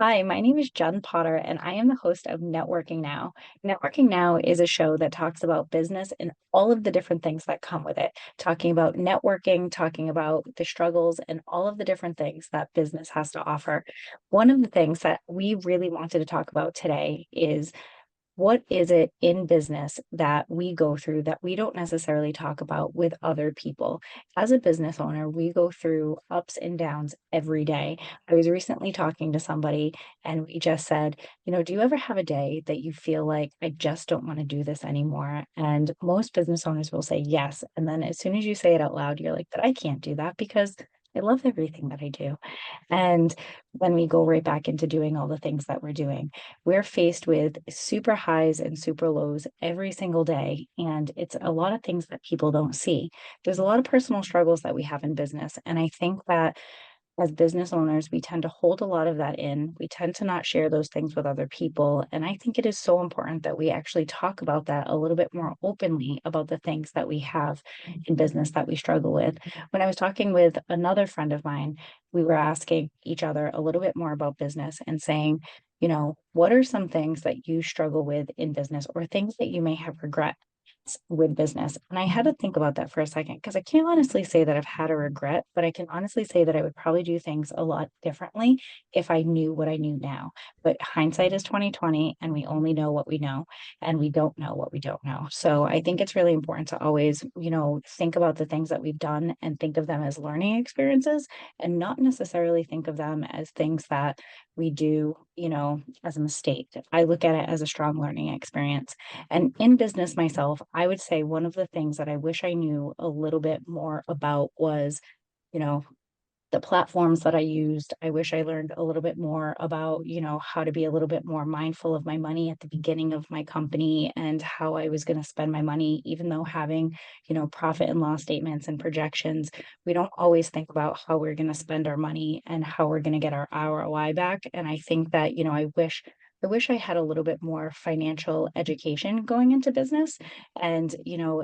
Hi, my name is Jen Potter, and I am the host of Networking Now. Networking Now is a show that talks about business and all of the different things that come with it, talking about networking, talking about the struggles, and all of the different things that business has to offer. One of the things that we really wanted to talk about today is what is it in business that we go through that we don't necessarily talk about with other people? As a business owner, we go through ups and downs every day. I was recently talking to somebody and we just said, do you ever have a day that you feel like I just don't want to do this anymore? And most business owners will say yes. And then as soon as you say it out loud, you're like, but I can't do that because I love everything that I do. And then we go right back into doing all the things that we're doing. We're faced with super highs and super lows every single day. And it's a lot of things that people don't see. There's a lot of personal struggles that we have in business. And I think that as business owners, we tend to hold a lot of that in. We tend to not share those things with other people. And I think it is so important that we actually talk about that a little bit more openly about the things that we have in business that we struggle with. When I was talking with another friend of mine, we were asking each other a little bit more about business and saying, what are some things that you struggle with in business or things that you may have regret with business? And I had to think about that for a second because I can't honestly say that I've had a regret, but I can honestly say that I would probably do things a lot differently if I knew what I knew now. But hindsight is 2020 and we only know what we know and we don't know what we don't know. So I think it's really important to always, think about the things that we've done and think of them as learning experiences and not necessarily think of them as things that we do, as a mistake. I look at it as a strong learning experience. And in business myself, I would say one of the things that I wish I knew a little bit more about was, you know, the platforms that I used. I wish I learned a little bit more about, how to be a little bit more mindful of my money at the beginning of my company and how I was going to spend my money, even though having, profit and loss statements and projections, we don't always think about how we're going to spend our money and how we're going to get our ROI back. And I think that, I wish I had a little bit more financial education going into business. And,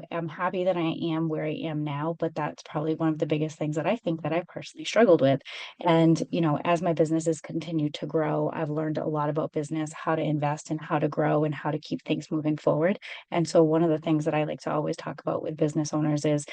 I'm happy that I am where I am now, but that's probably one of the biggest things that I think that I've personally struggled with. And, as my businesses continue to grow, I've learned a lot about business, how to invest and how to grow and how to keep things moving forward. And so one of the things that I like to always talk about with business owners is,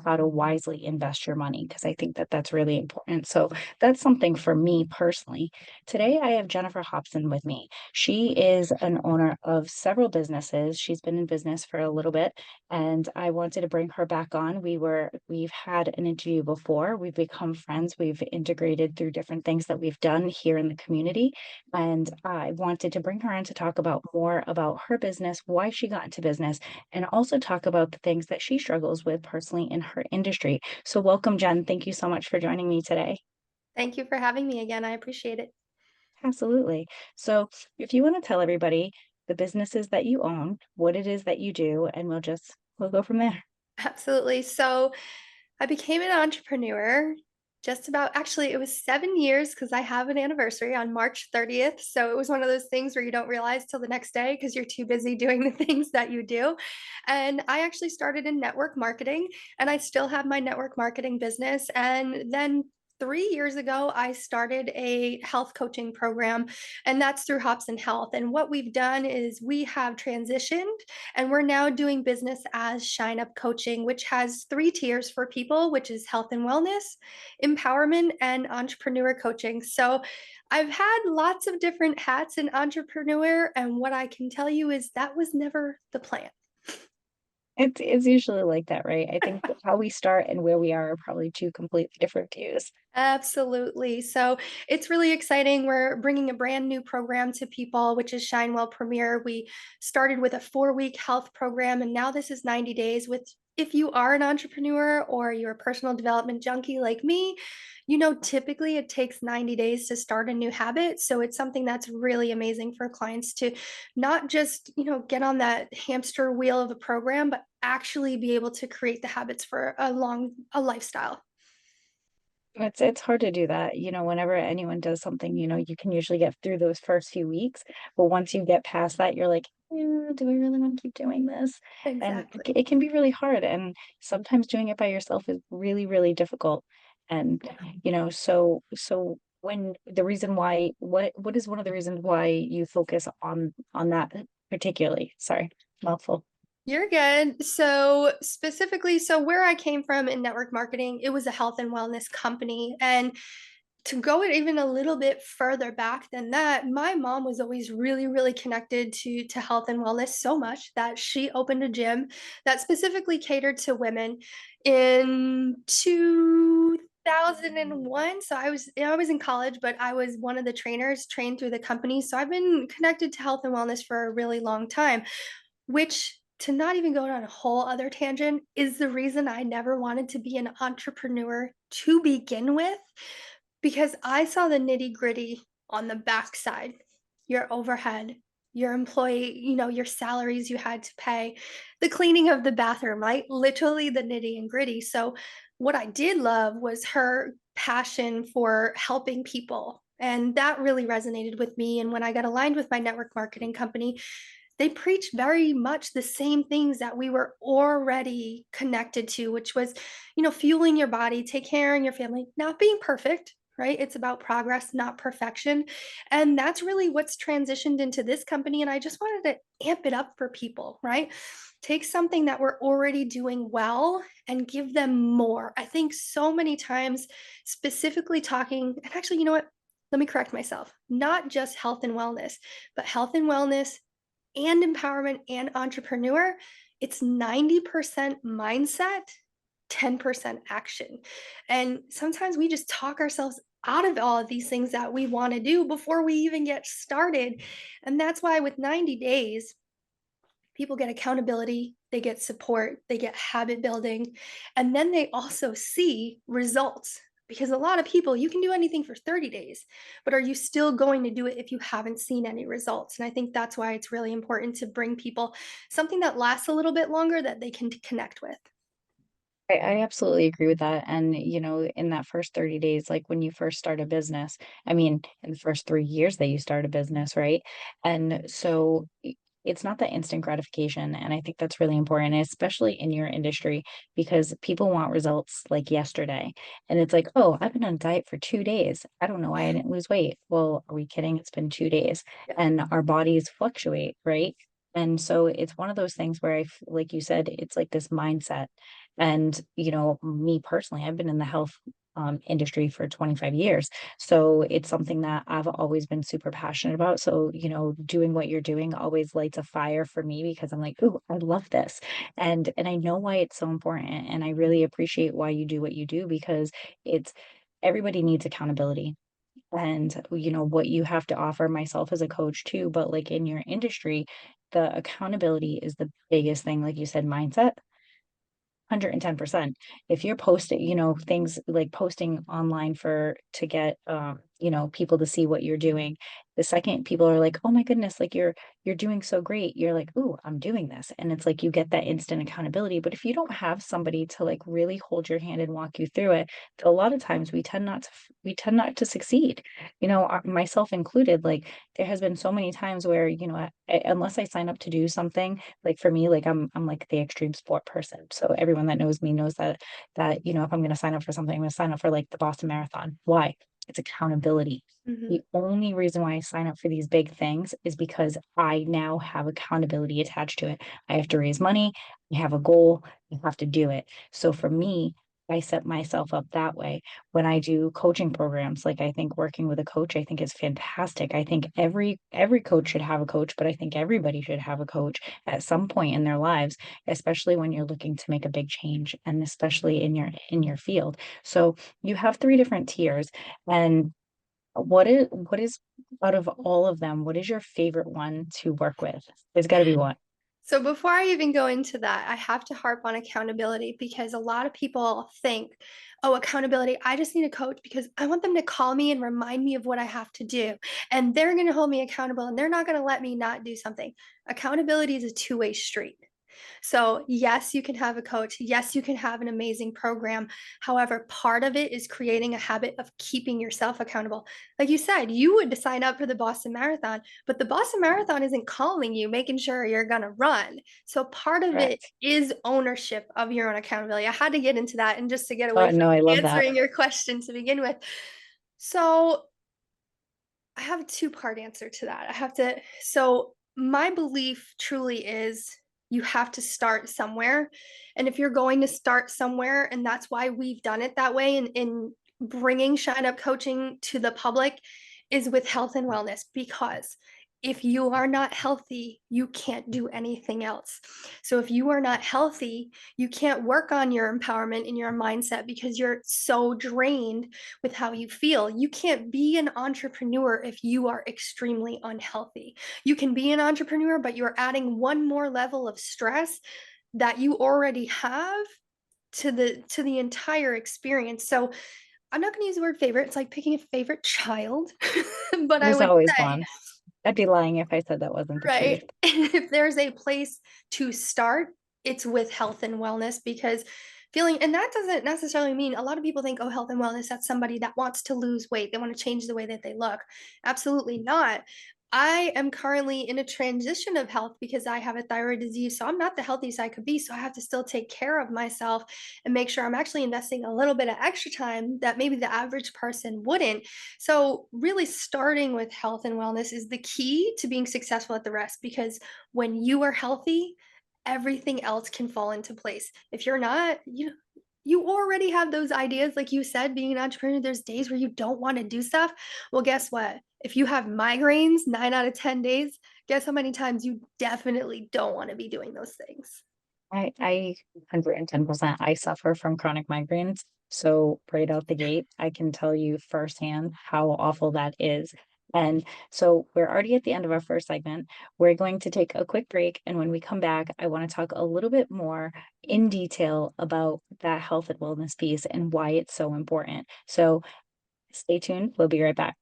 how to wisely invest your money, because I think that that's really important. So that's something for me personally. Today, I have Jennifer Hopson with me. She is an owner of several businesses. She's been in business for a little bit, and I wanted to bring her back on. We've had an interview before. We've become friends. We've integrated through different things that we've done here in the community, and I wanted to bring her in to talk about more about her business, why she got into business, and also talk about the things that she struggles with personally in her industry. So welcome, Jen. Thank you so much for joining me today. Thank you for having me again. I appreciate it. Absolutely. So, if you want to tell everybody the businesses that you own, what it is that you do, and we'll go from there. Absolutely. So, I became an entrepreneur just about actually, it was 7 years because I have an anniversary on March 30th. So, it was one of those things where you don't realize till the next day because you're too busy doing the things that you do. And I actually started in network marketing, and I still have my network marketing business. And then 3 years ago, I started a health coaching program, and that's through Hobson Health. And what we've done is we have transitioned and we're now doing business as ShineUp Coaching, which has three tiers for people, which is health and wellness, empowerment, and entrepreneur coaching. So I've had lots of different hats in entrepreneur, and what I can tell you is that was never the plan. It's usually like that, right? I think that how we start and where we are probably two completely different views. Absolutely. So it's really exciting. We're bringing a brand new program to people, which is Shine Well Premier. We started with a 4-week health program, and now this is 90 days. With if you are an entrepreneur or you're a personal development junkie like me, typically it takes 90 days to start a new habit. So it's something that's really amazing for clients to not just, get on that hamster wheel of a program, but actually be able to create the habits for a lifestyle. It's hard to do that. Whenever anyone does something, you can usually get through those first few weeks, but once you get past that, you're like, yeah, do I really want to keep doing this? And Exactly. it can be really hard. And sometimes doing it by yourself is really, really difficult. And, so when the reason why, what is one of the reasons why you focus on that particularly? Sorry, mouthful. You're good. So, specifically, so where I came from in network marketing, it was a health and wellness company. And to go it even a little bit further back than that, my mom was always really, really connected to health and wellness so much that she opened a gym that specifically catered to women in 2001. So I was in college, but I was one of the trainers trained through the company. So I've been connected to health and wellness for a really long time, which, to not even go on a whole other tangent, is the reason I never wanted to be an entrepreneur to begin with, because I saw the nitty-gritty on the backside. Your overhead, your employee, your salaries you had to pay, the cleaning of the bathroom, right? Literally the nitty and gritty. So what I did love was her passion for helping people. And that really resonated with me. And when I got aligned with my network marketing company, they preach very much the same things that we were already connected to, which was, fueling your body, take care of your family, not being perfect, right? It's about progress, not perfection. And that's really what's transitioned into this company. And I just wanted to amp it up for people, right? Take something that we're already doing well and give them more. I think so many times, specifically talking, and actually, you know what? Let me correct myself. Not just health and wellness, but health and wellness and empowerment and entrepreneur, it's 90% mindset, 10% action. And sometimes we just talk ourselves out of all of these things that we want to do before we even get started. And that's why with 90 days, people get accountability, they get support, they get habit building, and then they also see results. Because a lot of people, you can do anything for 30 days, but are you still going to do it if you haven't seen any results? And I think that's why it's really important to bring people something that lasts a little bit longer that they can connect with. I absolutely agree with that. And, in that first 30 days, like when you first start a business, I mean, in the first 3 years that you start a business, right? And so it's not the instant gratification. And I think that's really important, especially in your industry, because people want results like yesterday. And it's like, oh, I've been on a diet for 2 days. I don't know why I didn't lose weight. Well, are we kidding? It's been 2 days Yeah. and our bodies fluctuate, right? And so it's one of those things where like you said, it's like this mindset. And, me personally, I've been in the health industry for 25 years. So it's something that I've always been super passionate about. So, doing what you're doing always lights a fire for me because I'm like, ooh, I love this. And I know why it's so important. And I really appreciate why you do what you do because it's everybody needs accountability. And what you have to offer myself as a coach too, but like in your industry, the accountability is the biggest thing. Like you said, mindset 110%. If you're posting, things like posting online to get people to see what you're doing, the second people are like, "Oh my goodness, like you're doing so great." You're like, "Ooh, I'm doing this." And it's like you get that instant accountability. But if you don't have somebody to like really hold your hand and walk you through it, a lot of times we tend not to succeed. Myself included, like there has been so many times where, unless I sign up to do something, like for me, like I'm like the extreme sport person. So everyone that knows me knows that if I'm going to sign up for something, I'm going to sign up for like the Boston Marathon. Why? It's accountability. Mhm. The only reason why I sign up for these big things is because I now have accountability attached to it. I have to raise money, I have a goal, I have to do it. So for me, I set myself up that way. When I do coaching programs, like I think working with a coach, I think is fantastic. I think every coach should have a coach, but I think everybody should have a coach at some point in their lives, especially when you're looking to make a big change and especially in your field. So you have three different tiers. And what is out of all of them, what is your favorite one to work with? There's got to be one. So before I even go into that, I have to harp on accountability because a lot of people think, oh, accountability, I just need a coach because I want them to call me and remind me of what I have to do. And they're going to hold me accountable and they're not going to let me not do something. Accountability is a two-way street. So, yes, you can have a coach. Yes, you can have an amazing program. However, part of it is creating a habit of keeping yourself accountable. Like you said, you would sign up for the Boston Marathon, but the Boston Marathon isn't calling you, making sure you're going to run. So, part of it Correct. is ownership of your own accountability. I had to get into that and just to get Oh, away from no, I love that. answering your question to begin with. So, I have a two-part answer to that. So my belief truly is you have to start somewhere. And if you're going to start somewhere, and that's why we've done it that way in bringing Shine Up Coaching to the public, is with health and wellness, because if you are not healthy, you can't do anything else. So if you are not healthy, you can't work on your empowerment and your mindset because you're so drained with how you feel. You can't be an entrepreneur if you are extremely unhealthy. You can be an entrepreneur, but you're adding one more level of stress that you already have to the entire experience. So I'm not going to use the word favorite. It's like picking a favorite child, but I There's would always say, one. I'd be lying if I said that wasn't the truth. right, if there's a place to start, it's with health and wellness, because feeling, and that doesn't necessarily mean, a lot of people think, oh, health and wellness, that's somebody that wants to lose weight. They want to change the way that they look. Absolutely not. I am currently in a transition of health because I have a thyroid disease. So I'm not the healthiest I could be. So I have to still take care of myself and make sure I'm actually investing a little bit of extra time that maybe the average person wouldn't. So, really, starting with health and wellness is the key to being successful at the rest, because when you are healthy, everything else can fall into place. If you're not, you already have those ideas. Like you said, being an entrepreneur, there's days where you don't want to do stuff. Well, guess what? If you have migraines 9 out of 10 days, guess how many times you definitely don't want to be doing those things. I 110%, I suffer from chronic migraines. So right out the gate, I can tell you firsthand how awful that is. And so we're already at the end of our first segment. We're going to take a quick break. And when we come back, I want to talk a little bit more in detail about that health and wellness piece and why it's so important. So stay tuned. We'll be right back.